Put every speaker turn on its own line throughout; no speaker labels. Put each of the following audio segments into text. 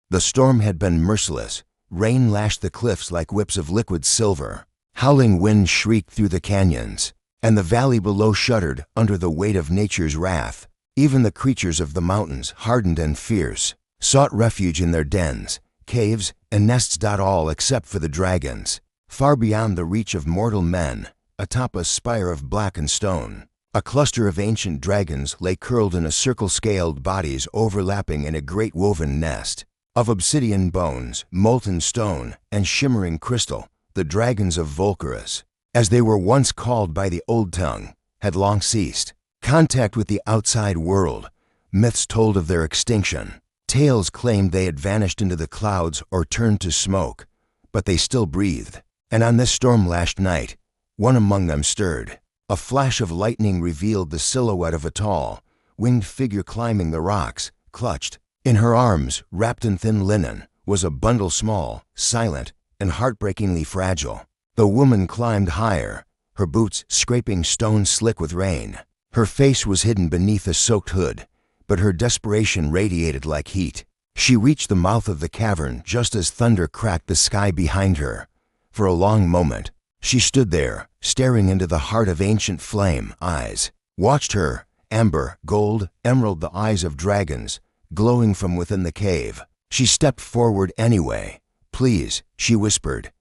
The storm had been merciless. Rain lashed the cliffs like whips of liquid silver. Howling wind shrieked through the canyons, and the valley below shuddered under the weight of nature's wrath. Even the creatures of the mountains, hardened and fierce, sought refuge in their dens, caves, and nests. All except for the dragons, far beyond the reach of mortal men, atop a spire of blackened stone. A cluster of ancient dragons lay curled in a circle, scaled bodies overlapping in a great woven nest. Of obsidian bones, molten stone, and shimmering crystal, the dragons of Volcarus, as they were once called by the old tongue, had long ceased contact with the outside world. Myths told of their extinction. Tales claimed they had vanished into the clouds or turned to smoke, but they still breathed. And on this storm-lashed night, one among them stirred. A flash of lightning revealed the silhouette of a tall, winged figure climbing the rocks. Clutched in her arms, wrapped in thin linen, was a bundle small, silent, and heartbreakingly fragile. The woman climbed higher, her boots scraping stone slick with rain. Her face was hidden beneath a soaked hood, but her desperation radiated like heat. She reached the mouth of the cavern just as thunder cracked the sky behind her. For a long moment, she stood there, staring into the heart of ancient flame. Eyes watched her, amber, gold, emerald, the eyes of dragons, glowing from within the cave. She stepped forward anyway. "Please," she whispered.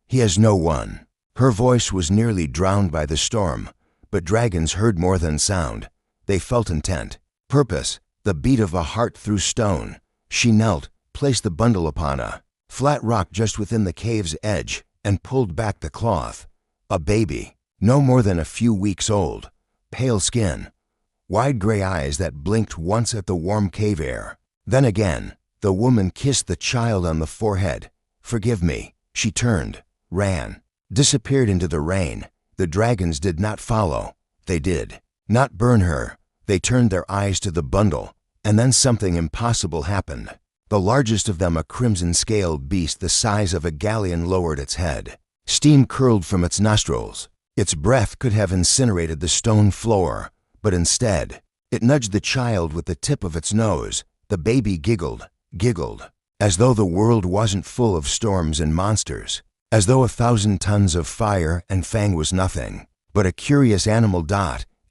"He has no one." Her voice was nearly drowned by the storm, but dragons heard more than sound. They felt intent, purpose, the beat of a heart through stone. She knelt, placed the bundle upon a flat rock just within the cave's edge, and pulled back the cloth. A baby, no more than a few weeks old, pale skin, wide gray eyes that blinked once at the warm cave air. Then again, the woman kissed the child on the forehead. "Forgive me." She turned, ran, disappeared into the rain. The dragons did not follow. They did not burn her. They turned their eyes to the bundle, and then something impossible happened. The largest of them, a crimson-scaled beast the size of a galleon, lowered its head. Steam curled from its nostrils. Its breath could have incinerated the stone floor, but instead, it nudged the child with the tip of its nose. The baby giggled, as though the world wasn't full of storms and monsters, as though 1,000 tons of fire and fang was nothing but a curious animal.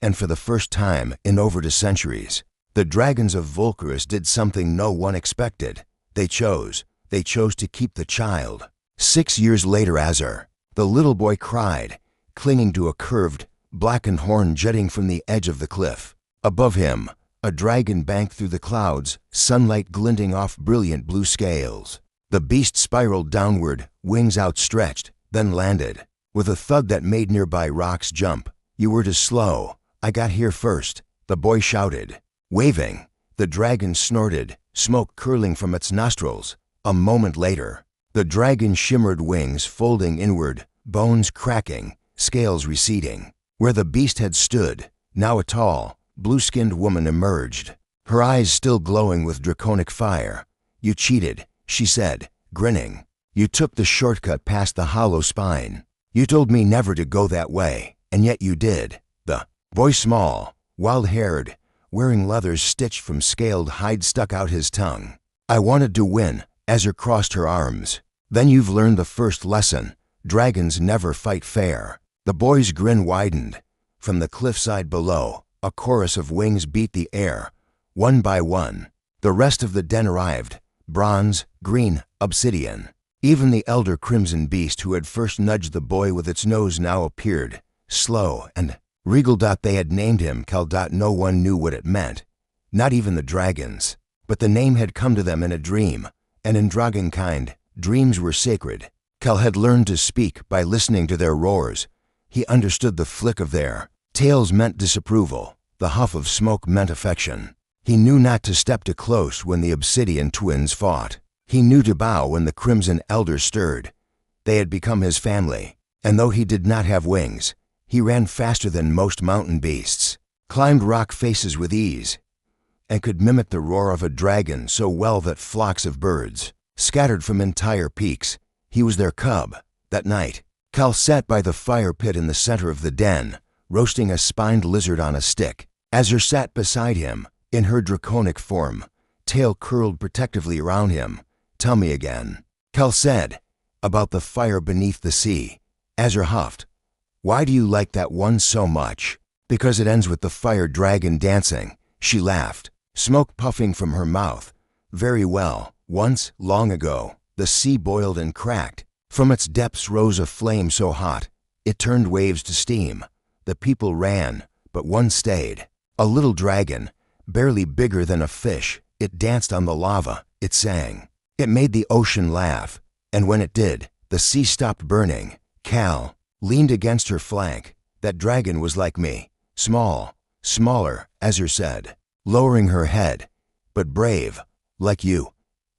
And for the first time in over 2 centuries, the dragons of Volcarus did something no one expected. They chose to keep the child. 6 years later, Azar, the little boy, cried, clinging to a curved, blackened horn jutting from the edge of the cliff. Above him, a dragon banked through the clouds, sunlight glinting off brilliant blue scales. The beast spiraled downward, wings outstretched, then landed with a thud that made nearby rocks jump. "You were too slow. I got here first," the boy shouted, waving. The dragon snorted, smoke curling from its nostrils. A moment later, the dragon shimmered, wings folding inward, bones cracking, scales receding. Where the beast had stood, now a tall, blue-skinned woman emerged, her eyes still glowing with draconic fire. "You cheated," she said, grinning. "You took the shortcut past the hollow spine. You told me never to go that way, and yet you did." The boy, small, wild-haired, wearing leathers stitched from scaled hide, stuck out his tongue. "I wanted to win." Azar crossed her arms. "Then you've learned the first lesson. Dragons never fight fair." The boy's grin widened. From the cliffside below, a chorus of wings beat the air. One by one, the rest of the den arrived. Bronze, green, obsidian. Even the elder crimson beast who had first nudged the boy with its nose now appeared, slow and regal. They had named him Cal. No one knew what it meant, not even the dragons. But the name had come to them in a dream, and in dragonkind, dreams were sacred. Cal had learned to speak by listening to their roars. He understood the flick of their tails meant disapproval, the huff of smoke meant affection. He knew not to step too close when the obsidian twins fought. He knew to bow when the crimson elder stirred. They had become his family, and though he did not have wings, he ran faster than most mountain beasts, climbed rock faces with ease, and could mimic the roar of a dragon so well that flocks of birds scattered from entire peaks. He was their cub. That night, Cal sat by the fire pit in the center of the den, roasting a spined lizard on a stick. Azar sat beside him, in her draconic form, tail curled protectively around him, tell me again." Kel said, "About the fire beneath the sea." Azure huffed. "Why do you like that one so much?" "Because it ends with the fire dragon dancing." She laughed, smoke puffing from her mouth. "Very well. Once, long ago, the sea boiled and cracked. From its depths rose a flame so hot, it turned waves to steam. The people ran, but one stayed. A little dragon, barely bigger than a fish. It danced on the lava. It sang. It made the ocean laugh. And when it did, the sea stopped burning." Cal leaned against her flank. "That dragon was like me. Small, smaller," Azure said, lowering her head, "but brave, like you."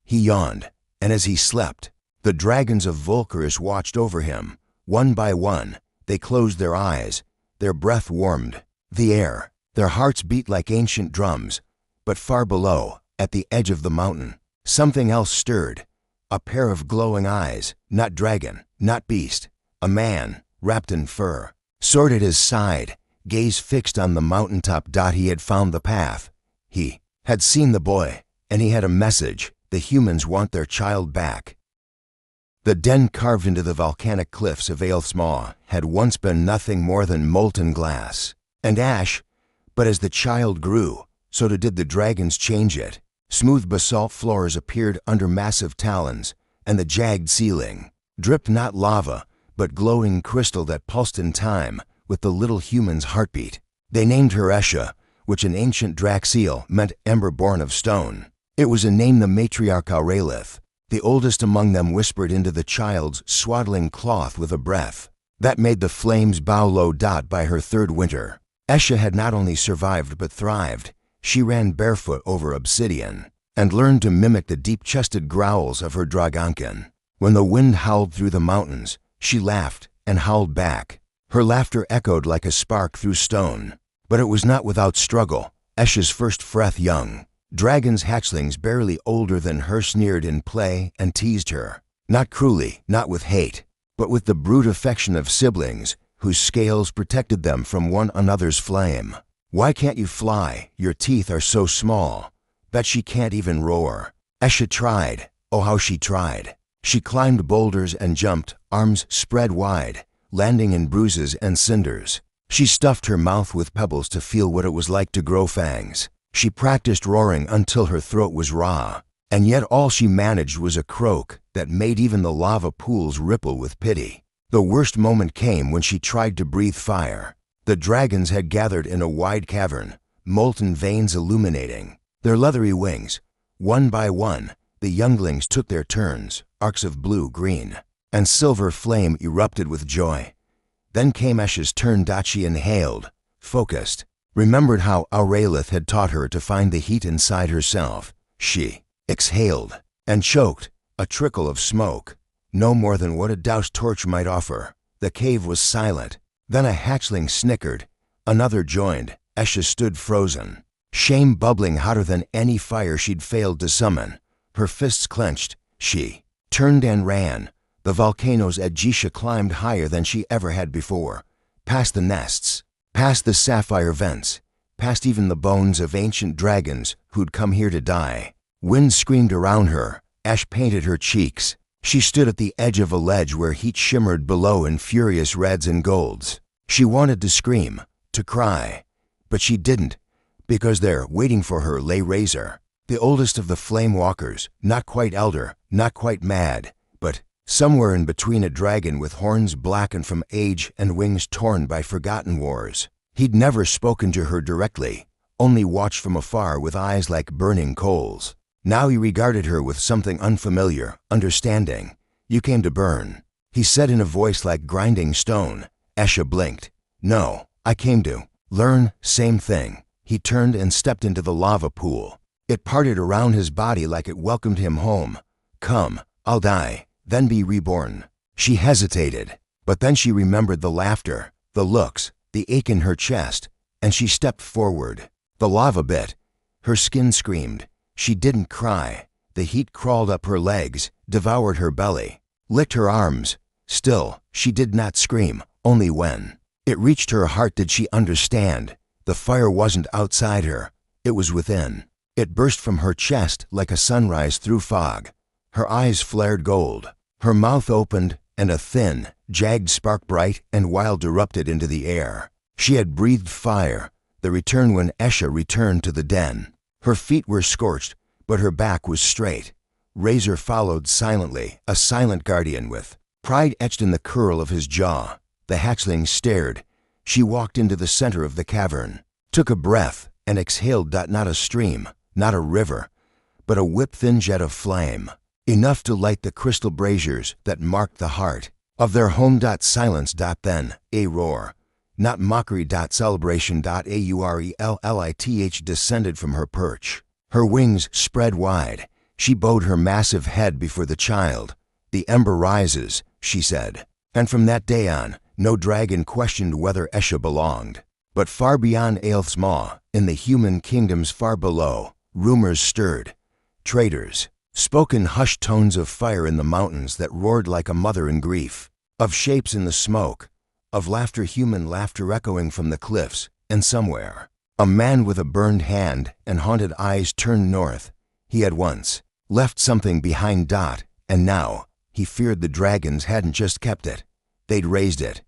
He yawned, and as he slept, the dragons of Volcaris watched over him. One by one, they closed their eyes. Their breath warmed the air. Their hearts beat like ancient drums. But far below, at the edge of the mountain, something else stirred. A pair of glowing eyes, not dragon, not beast. A man, wrapped in fur, sword at his side, gaze fixed on the mountaintop. He had found the path. He had seen the boy, and he had a message. The humans want their child back. The den carved into the volcanic cliffs of Aelthsmaw had once been nothing more than molten glass and ash, but as the child grew, so did the dragons change it. Smooth basalt floors appeared under massive talons, and the jagged ceiling dripped not lava, but glowing crystal that pulsed in time with the little human's heartbeat. They named her Esha, which in ancient Draxiel meant ember born of stone. It was a name the matriarch Aurelith, the oldest among them, whispered into the child's swaddling cloth with a breath that made the flames bow low. By her third winter, Esha had not only survived but thrived. She ran barefoot over obsidian and learned to mimic the deep-chested growls of her Dragonkin. When the wind howled through the mountains, she laughed and howled back. Her laughter echoed like a spark through stone. But it was not without struggle. Esha's first Freth young dragon's hatchlings barely older than her sneered in play and teased her. Not cruelly, not with hate, but with the brute affection of siblings whose scales protected them from one another's flame. "Why can't you fly? Your teeth are so small." Bet she can't even roar. Esha tried. Oh, how she tried. She climbed boulders and jumped, arms spread wide, landing in bruises and cinders. She stuffed her mouth with pebbles to feel what it was like to grow fangs. She practiced roaring until her throat was raw, and yet all she managed was a croak that made even the lava pools ripple with pity. The worst moment came when she tried to breathe fire. The dragons had gathered in a wide cavern, molten veins illuminating their leathery wings. One by one, the younglings took their turns. Arcs of blue, green, and silver flame erupted with joy. Then came Esha's turn. She inhaled, focused, remembered how Aurelith had taught her to find the heat inside herself. She exhaled and choked, a trickle of smoke, no more than what a doused torch might offer. The cave was silent. Then a hatchling snickered. Another joined. Esha stood frozen, shame bubbling hotter than any fire she'd failed to summon. Her fists clenched. She turned and ran. The volcano's Aegisha climbed higher than she ever had before, past the nests, past the sapphire vents, past even the bones of ancient dragons who'd come here to die. Wind screamed around her. Ash painted her cheeks. She stood at the edge of a ledge where heat shimmered below in furious reds and golds. She wanted to scream, to cry, but she didn't, because there, waiting for her, lay Razor, the oldest of the flame walkers, not quite elder, not quite mad, but somewhere in between, a dragon with horns blackened from age and wings torn by forgotten wars. He'd never spoken to her directly, only watched from afar with eyes like burning coals. Now he regarded her with something unfamiliar, understanding. "You came to burn," he said in a voice like grinding stone. Esha blinked. "No, I came to learn." Same thing. He turned and stepped into the lava pool. It parted around his body like it welcomed him home. "Come, I'll die, then be reborn." She hesitated, but then she remembered the laughter, the looks, the ache in her chest, and she stepped forward. The lava bit. Her skin screamed. She didn't cry. The heat crawled up her legs, devoured her belly, licked her arms. Still, she did not scream. Only when it reached her heart did she understand. The fire wasn't outside her. It was within. It burst from her chest like a sunrise through fog. Her eyes flared gold. Her mouth opened, and a thin, jagged spark bright and wild erupted into the air. She had breathed fire, the return when Esha returned to the den. Her feet were scorched, but her back was straight. Razor followed silently, a silent guardian with pride etched in the curl of his jaw. The hatchling stared. She walked into the center of the cavern, took a breath, and exhaled. Not a stream, not a river, but a whip-thin jet of flame, enough to light the crystal braziers that marked the heart of their home. Silence. Then, a roar, not mockery. Celebration. Aurelith descended from her perch. Her wings spread wide. She bowed her massive head before the child. The ember rises, she said. And from that day on, no dragon questioned whether Esha belonged. But far beyond Aelth's maw, in the human kingdoms far below, rumors stirred. Traitors spoke in hushed tones of fire in the mountains that roared like a mother in grief, of shapes in the smoke, of laughter, human laughter echoing from the cliffs, and somewhere, a man with a burned hand and haunted eyes turned north. He had once left something behind. And now, he feared the dragons hadn't just kept it, they'd raised it.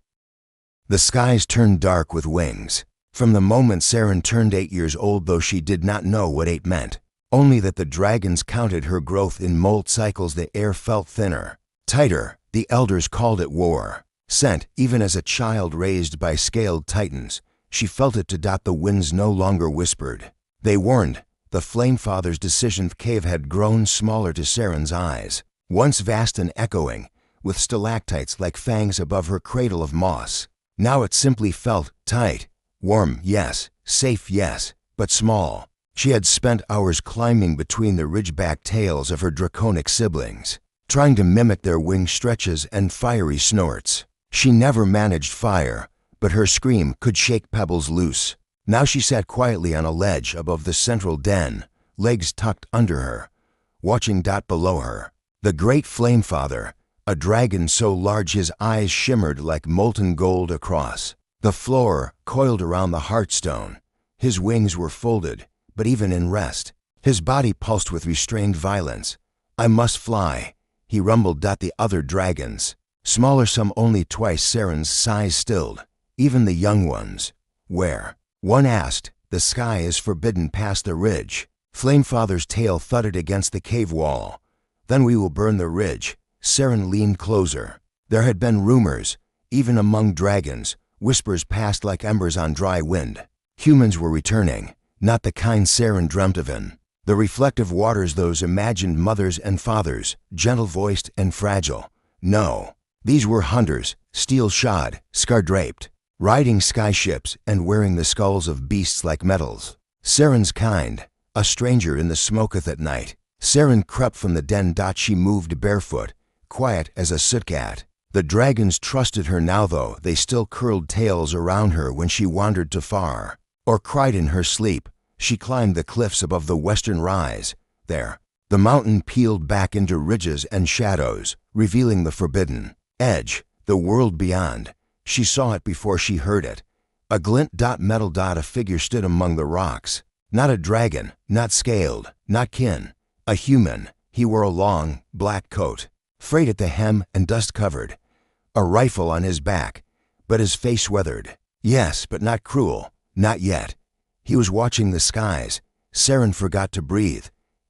The skies turned dark with wings. From the moment Saren turned 8 years old, though she did not know what 8 meant, only that the dragons counted her growth in molt cycles. The air felt thinner, tighter. The elders called it war. Sent, even as a child raised by scaled titans, she felt it. The winds no longer whispered. They warned. The Flamefather's decision cave had grown smaller to Saren's eyes, once vast and echoing, with stalactites like fangs above her cradle of moss. Now it simply felt tight, warm, yes, safe, yes, but small. She had spent hours climbing between the ridgeback tails of her draconic siblings, trying to mimic their wing stretches and fiery snorts. She never managed fire, but her scream could shake pebbles loose. Now she sat quietly on a ledge above the central den, legs tucked under her, watching. Below her, the great Flamefather, a dragon so large his eyes shimmered like molten gold across the floor, coiled around the hearthstone. His wings were folded, but even in rest, his body pulsed with restrained violence. I must fly, he rumbled. The other dragons, smaller, some only twice Saren's size, stilled, even the young ones. Where? One asked. The sky is forbidden past the ridge. Flamefather's tail thudded against the cave wall. Then we will burn the ridge. Saren leaned closer. There had been rumors, even among dragons, whispers passed like embers on dry wind. Humans were returning, not the kind Saren dreamt of in the reflective waters, those imagined mothers and fathers, gentle-voiced and fragile. No, these were hunters, steel-shod, scar-draped, riding skyships and wearing the skulls of beasts like medals. Saren's kind, a stranger in the smoketh at night. Saren crept from the den. She moved barefoot, quiet as a soot-cat. The dragons trusted her now, though they still curled tails around her when she wandered too far, or cried in her sleep. She climbed the cliffs above the western rise. There, the mountain peeled back into ridges and shadows, revealing the forbidden edge, the world beyond. She saw it before she heard it. A glint. Metal. A figure stood among the rocks. Not a dragon, not scaled, not kin. A human. He wore a long, black coat, frayed at the hem and dust-covered, a rifle on his back, but his face weathered. Yes, but not cruel, not yet. He was watching the skies. Saren forgot to breathe,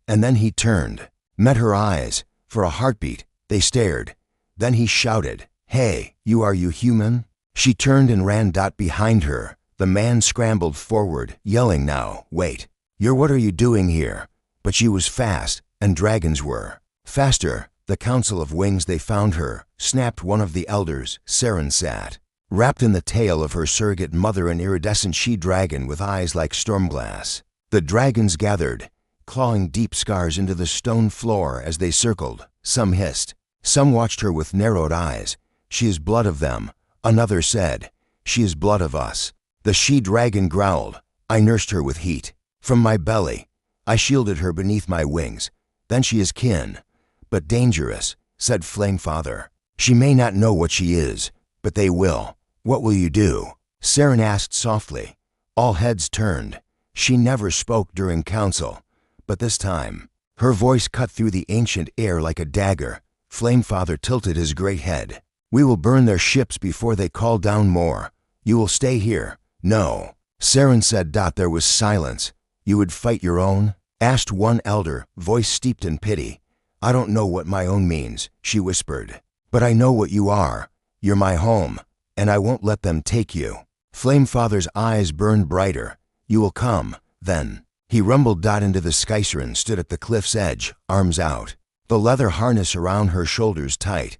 and then he turned, met her eyes. For a heartbeat, they stared. Then he shouted, "Hey, are you human?" She turned and ran. Behind her, the man scrambled forward, yelling now, "Wait, what are you doing here?" But she was fast, and dragons were faster. The Council of Wings. They found her, snapped one of the elders. Saren sat, wrapped in the tail of her surrogate mother, an iridescent she-dragon with eyes like stormglass. The dragons gathered, clawing deep scars into the stone floor as they circled. Some hissed. Some watched her with narrowed eyes. "She is blood of them," another said. "She is blood of us." The she-dragon growled. "I nursed her with heat from my belly. I shielded her beneath my wings. Then she is kin. But dangerous," said Flamefather. "She may not know what she is, but they will." "What will you do?" Saren asked softly. All heads turned. She never spoke during council, but this time, Her voice cut through the ancient air like a dagger. Flamefather tilted his great head. "We will burn their ships before they call down more. You will stay here." "No." Saren said. There was silence. "You would fight your own?" asked one elder, voice steeped in pity. "I don't know what my own means," she whispered. "But I know what you are. You're my home, and I won't let them take you." Flamefather's eyes burned brighter. "You will come, then." He rumbled into the Skycer and stood at the cliff's edge, arms out. The leather harness around her shoulders tight.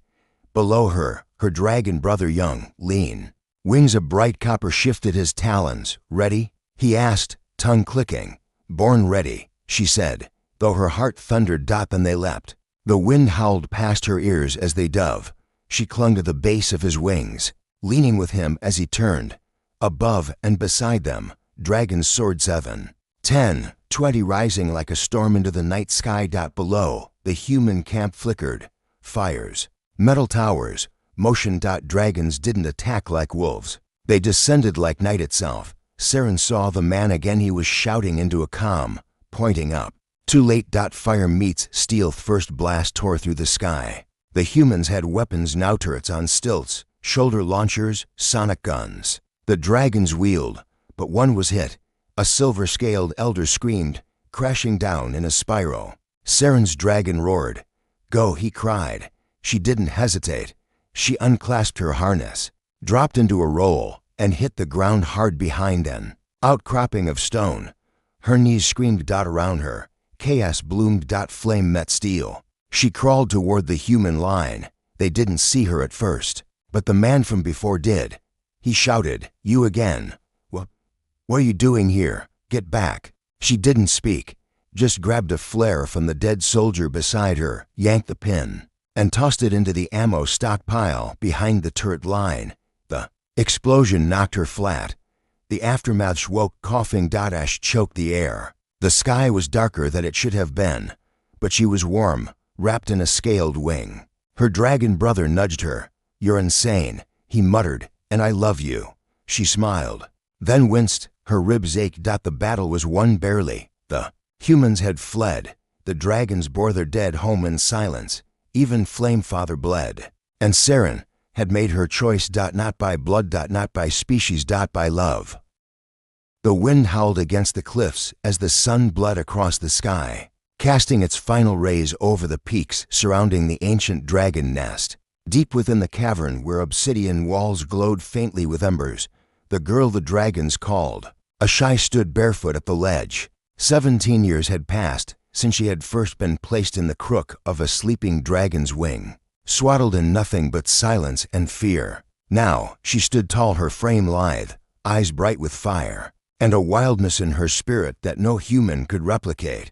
Below her, her dragon brother young, lean. Wings of bright copper shifted his talons. "Ready?" he asked, tongue clicking. "Born ready," she said, though her heart thundered. Then they leapt. The wind howled past her ears as they dove. She clung to the base of his wings, leaning with him as he turned. Above and beside them, Dragon's sword 7, 10, 20 rising like a storm into the night sky. Below, the human camp flickered. Fires. Metal towers. Motion. Dragons didn't attack like wolves. They descended like night itself. Saren saw the man again. He was shouting into a comm, pointing up. Too late. Fire meets steel. First blast tore through the sky. The humans had weapons now, turrets on stilts, shoulder launchers, sonic guns. The dragons wheeled, but one was hit. A silver-scaled elder screamed, crashing down in a spiral. Saren's dragon roared. "Go," he cried. She didn't hesitate. She unclasped her harness, dropped into a roll, and hit the ground hard behind an outcropping of stone. Her knees screamed. Around her, chaos bloomed. Flame met steel. She crawled toward the human line. They didn't see her at first, but the man from before did. He shouted, "You again. What are you doing here? Get back." She didn't speak, just grabbed a flare from the dead soldier beside her, yanked the pin, and tossed it into the ammo stockpile behind the turret line. The explosion knocked her flat. The aftermath woke coughing. Ash choked the air. The sky was darker than it should have been, but she was warm, wrapped in a scaled wing. Her dragon brother nudged her. "You're insane," he muttered, "and I love you." She smiled, then winced. Her ribs ached. The battle was won barely. The humans had fled. The dragons bore their dead home in silence. Even Flamefather bled. And Saren had made her choice. Not by blood, not by species, by love. The wind howled against the cliffs as the sun bled across the sky, casting its final rays over the peaks surrounding the ancient dragon nest. Deep within the cavern, where obsidian walls glowed faintly with embers, the girl the dragons called HFY stood barefoot at the ledge. 17 years had passed since she had first been placed in the crook of a sleeping dragon's wing, swaddled in nothing but silence and fear. Now she stood tall, her frame lithe, eyes bright with fire, and a wildness in her spirit that no human could replicate.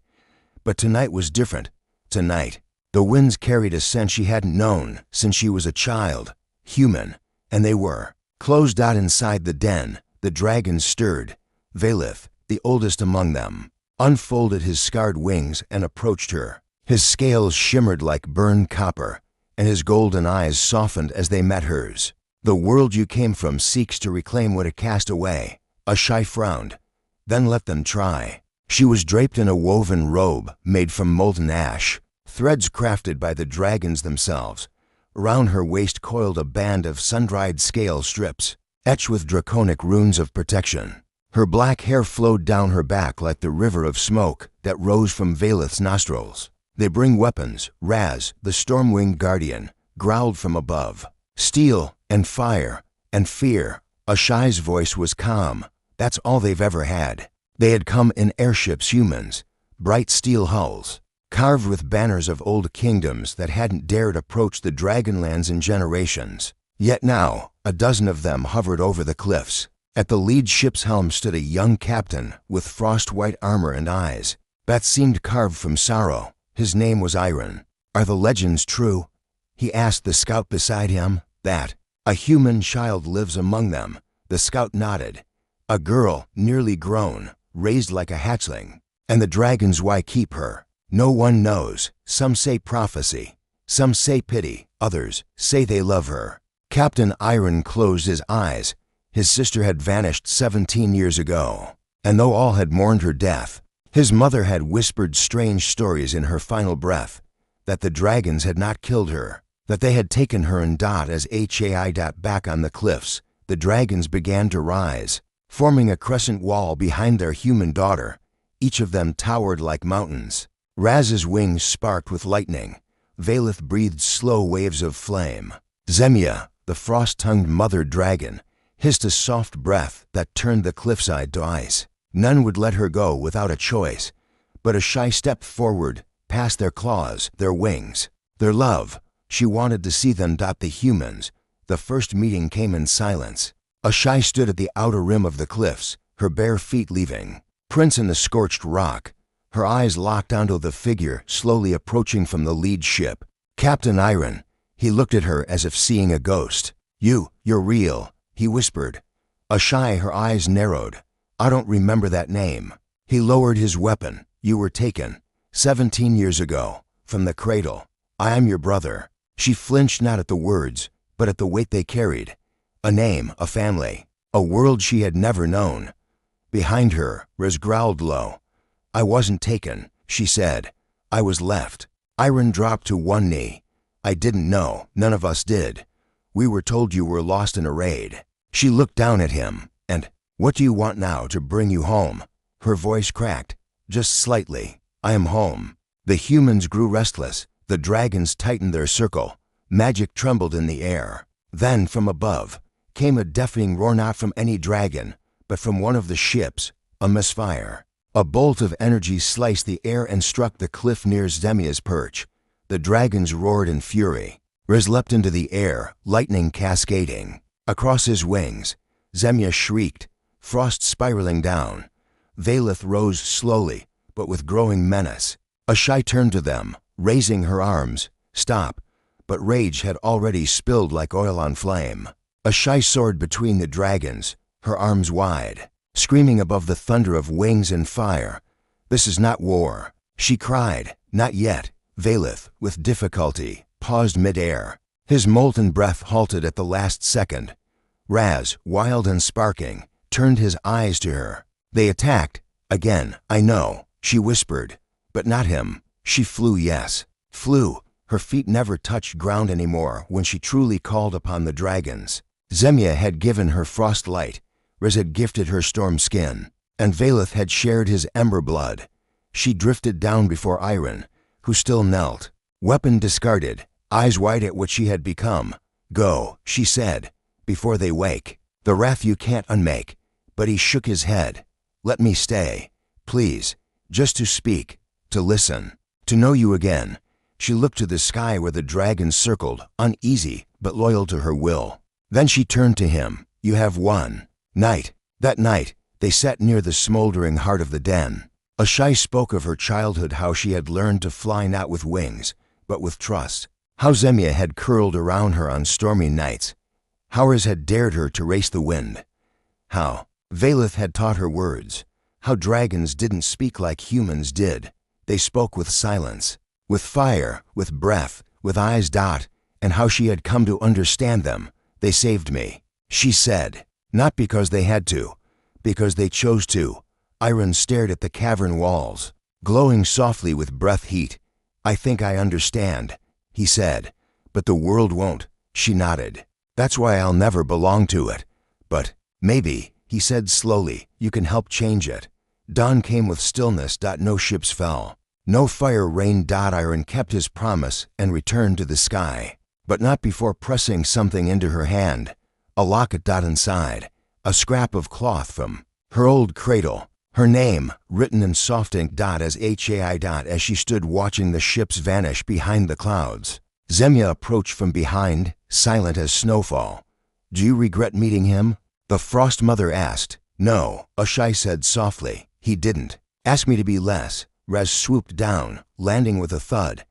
But tonight was different. Tonight, the winds carried a scent she hadn't known since she was a child. Human, and they were. Closed out inside the den, the dragons stirred. Valith, the oldest among them, unfolded his scarred wings and approached her. His scales shimmered like burned copper, and his golden eyes softened as they met hers. "The world you came from seeks to reclaim what it cast away." HFY frowned. "Then let them try." She was draped in a woven robe made from molten ash, threads crafted by the dragons themselves. Around her waist coiled a band of sun-dried scale strips, etched with draconic runes of protection. Her black hair flowed down her back like the river of smoke that rose from Valith's nostrils. "They bring weapons," Raz, the storm-winged guardian, growled from above. "Steel and fire and fear." HFY's voice was calm. "That's all they've ever had." They had come in airships, humans, bright steel hulls, carved with banners of old kingdoms that hadn't dared approach the Dragonlands in generations. Yet now, a dozen of them hovered over the cliffs. At the lead ship's helm stood a young captain with frost-white armor and eyes that seemed carved from sorrow. His name was Iron. "Are the legends true?" he asked the scout beside him. "That a human child lives among them." The scout nodded. "A girl, nearly grown, raised like a hatchling. And the dragons, why keep her? No one knows. Some say prophecy, some say pity, others say they love her." Captain Iron closed his eyes. His sister had vanished 17 years ago, and though all had mourned her death, His mother had whispered strange stories in her final breath, that the dragons had not killed her, that they had taken her and as HFY back on the cliffs. The dragons began to rise, forming a crescent wall behind their human daughter. Each of them towered like mountains. Raz's wings sparked with lightning. Valeth breathed slow waves of flame. Zemia, the frost-tongued mother dragon, hissed a soft breath that turned the cliffside to ice. None would let her go without a choice, but HFY stepped forward, past their claws, their wings, their love. She wanted to see them. The humans. The first meeting came in silence. HFY stood at the outer rim of the cliffs, her bare feet leaving prints in the scorched rock. Her eyes locked onto the figure slowly approaching from the lead ship. Captain Iron. He looked at her as if seeing a ghost. You're real, he whispered. HFY, her eyes narrowed. I don't remember that name. He lowered his weapon. You were taken 17 years ago, from the cradle. I am your brother. She flinched not at the words, but at the weight they carried. A name, a family, a world she had never known. Behind her, Raz growled low. I wasn't taken, she said. I was left. Iron dropped to one knee. I didn't know, none of us did. We were told you were lost in a raid. She looked down at him, and, what do you want now to bring you home? Her voice cracked, just slightly. I am home. The humans grew restless. The dragons tightened their circle. Magic trembled in the air. Then, from above, came a deafening roar, not from any dragon, but from one of the ships, a misfire. A bolt of energy sliced the air and struck the cliff near Zemia's perch. The dragons roared in fury. Raz leapt into the air, lightning cascading. Across his wings, Zemia shrieked, frost spiraling down. Valeth rose slowly, but with growing menace. HFY turned to them, raising her arms. Stop. But rage had already spilled like oil on flame. HFY soared between the dragons, her arms wide, screaming above the thunder of wings and fire. This is not war, she cried. Not yet. Valeth, with difficulty, paused mid-air. His molten breath halted at the last second. Raz, wild and sparking, turned his eyes to her. They attacked. Again, I know, she whispered. But not him. She flew, yes. Flew. Her feet never touched ground anymore when she truly called upon the dragons. Zemia had given her frost light. Raz had gifted her storm skin. And Valeth had shared his ember blood. She drifted down before Iron, who still knelt. Weapon discarded, eyes wide at what she had become. Go, she said, before they wake. The wrath you can't unmake. But he shook his head. Let me stay. Please. Just to speak. To listen. To know you again. She looked to the sky where the dragons circled, uneasy, but loyal to her will. Then she turned to him. You have won. Night. That night, they sat near the smoldering heart of the den. HFY spoke of her childhood, how she had learned to fly not with wings, but with trust. How Zemia had curled around her on stormy nights. How Raz had dared her to race the wind. How Valeth had taught her words. How dragons didn't speak like humans did. They spoke with silence, with fire, with breath, with eyes. And how she had come to understand them. They saved me, she said. Not because they had to, because they chose to. Iron stared at the cavern walls, glowing softly with breath heat. I think I understand, he said. But the world won't, she nodded. That's why I'll never belong to it. But, maybe, he said slowly, you can help change it. Dawn came with stillness. No ships fell. No fire rained. Iron kept his promise and returned to the sky. But not before pressing something into her hand. A locket. Inside. A scrap of cloth from her old cradle. Her name, written in soft ink. As HFY. As she stood watching the ships vanish behind the clouds. Zemia approached from behind, silent as snowfall. Do you regret meeting him? The Frost Mother asked. No, HFY said softly. He didn't. Ask me to be less. Raz swooped down, landing with a thud.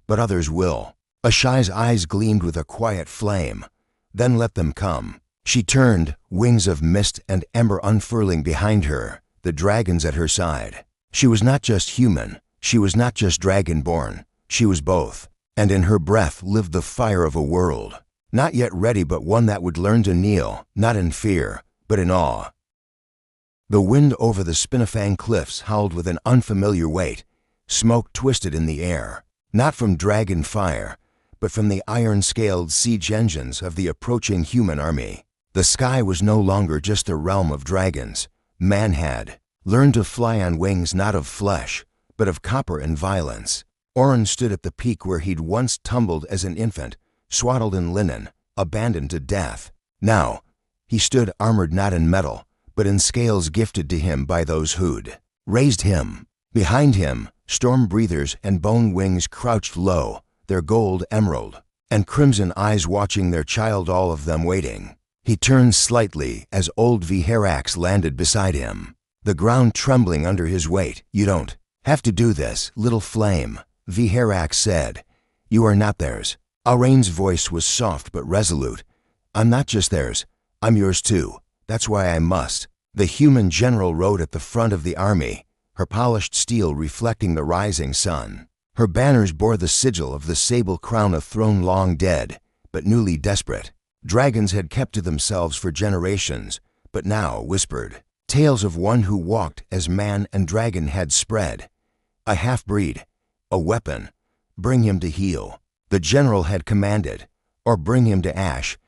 But others will. HFY's eyes gleamed with a quiet flame. Then let them come. She turned, wings of mist and ember unfurling behind her, the dragons at her side. She was not just human. She was not just dragon-born. She was both. And in her breath lived the fire of a world. Not yet ready, but one that would learn to kneel, not in fear, but in awe. The wind over the Spinifang cliffs howled with an unfamiliar weight. Smoke twisted in the air, not from dragon fire, but from the iron-scaled siege engines of the approaching human army. The sky was no longer just a realm of dragons. Man had learned to fly on wings not of flesh, but of copper and violence. Orin stood at the peak where he'd once tumbled as an infant, swaddled in linen, abandoned to death. Now, he stood armored not in metal, but in scales gifted to him by those who'd raised him. Behind him, storm breathers and bone wings crouched low, their gold emerald, and crimson eyes watching their child, all of them waiting. He turned slightly as old Viherax landed beside him, the ground trembling under his weight. "You don't have to do this, little flame," Viherax said. "You are not theirs." Aurain's voice was soft but resolute. "I'm not just theirs, I'm yours too. That's why I must." The human general rode at the front of the army, her polished steel reflecting the rising sun. Her banners bore the sigil of the sable crown, a throne long dead, but newly desperate. Dragons had kept to themselves for generations, but now whispered tales of one who walked as man and dragon had spread. A half-breed, a weapon, bring him to heel. The general had commanded, or bring him to ash.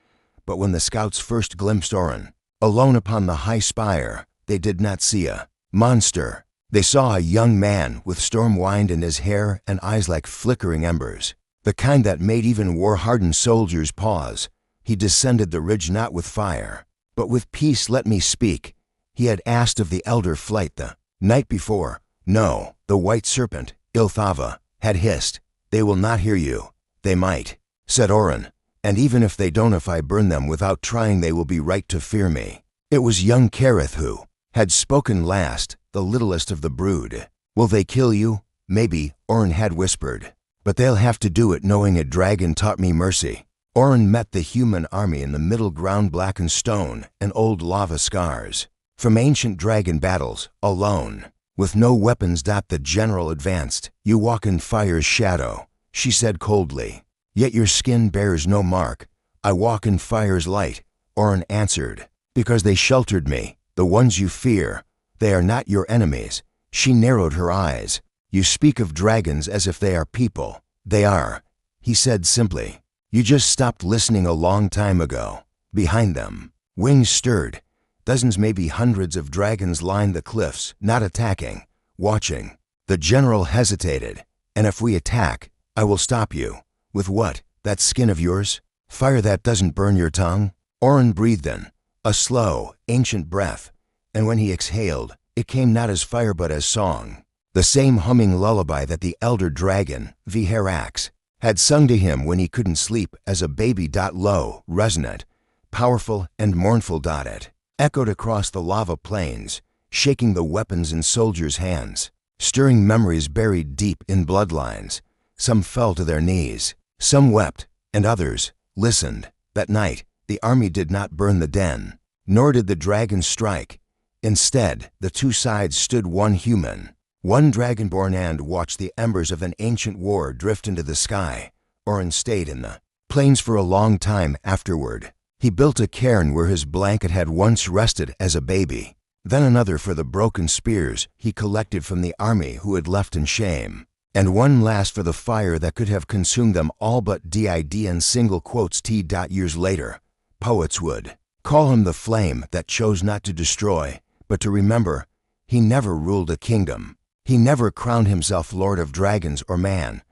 But when the scouts first glimpsed Orin, alone upon the high spire, they did not see a monster. They saw a young man with storm wind in his hair and eyes like flickering embers, the kind that made even war-hardened soldiers pause. He descended the ridge not with fire, but with peace. "Let me speak," he had asked of the elder flight the night before. "No," the white serpent, Ilthava, had hissed. "They will not hear you." "They might," said Orin, "and even if they don't, if I burn them without trying, they will be right to fear me." It was young Kareth who had spoken last, the littlest of the brood. "Will they kill you?" "Maybe," Orin had whispered, "but they'll have to do it knowing a dragon taught me mercy." Orin met the human army in the middle ground, blackened stone and old lava scars from ancient dragon battles, alone, with no weapons. The general advanced. "You walk in fire's shadow," she said coldly, "yet your skin bears no mark." "I walk in fire's light," Orin answered, "because they sheltered me. The ones you fear, they are not your enemies." She narrowed her eyes. "You speak of dragons as if they are people." "They are," he said simply. "You just stopped listening a long time ago." Behind them, wings stirred. Dozens, maybe hundreds of dragons lined the cliffs, not attacking, watching. The general hesitated. "And if we attack, I will stop you." "With what? That skin of yours? Fire that doesn't burn your tongue?" Orin breathed in a slow, ancient breath, and when he exhaled, it came not as fire but as song. The same humming lullaby that the elder dragon, Viherax, had sung to him when he couldn't sleep as a baby. Low, resonant, powerful, and mournful. It echoed across the lava plains, shaking the weapons in soldiers' hands, stirring memories buried deep in bloodlines. Some fell to their knees, some wept, and others listened. That night, the army did not burn the den, nor did the dragons strike. Instead, the two sides stood one human, one dragonborn, and watched the embers of an ancient war drift into the sky. Orin stayed in the plains for a long time afterward. He built a cairn where his blanket had once rested as a baby, then another for the broken spears he collected from the army who had left in shame, and one last for the fire that could have consumed them all. But did in single quotes t. Years later, poets would call him the flame that chose not to destroy, but to remember. He never ruled a kingdom. He never crowned himself lord of dragons or man,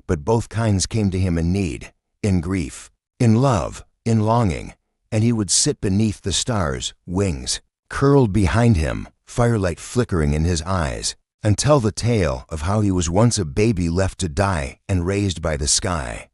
but both kinds came to him in need, in grief, in love, in longing, and he would sit beneath the stars, wings curled behind him, firelight flickering in his eyes, and tell the tale of how he was once a baby left to die and raised by the sky.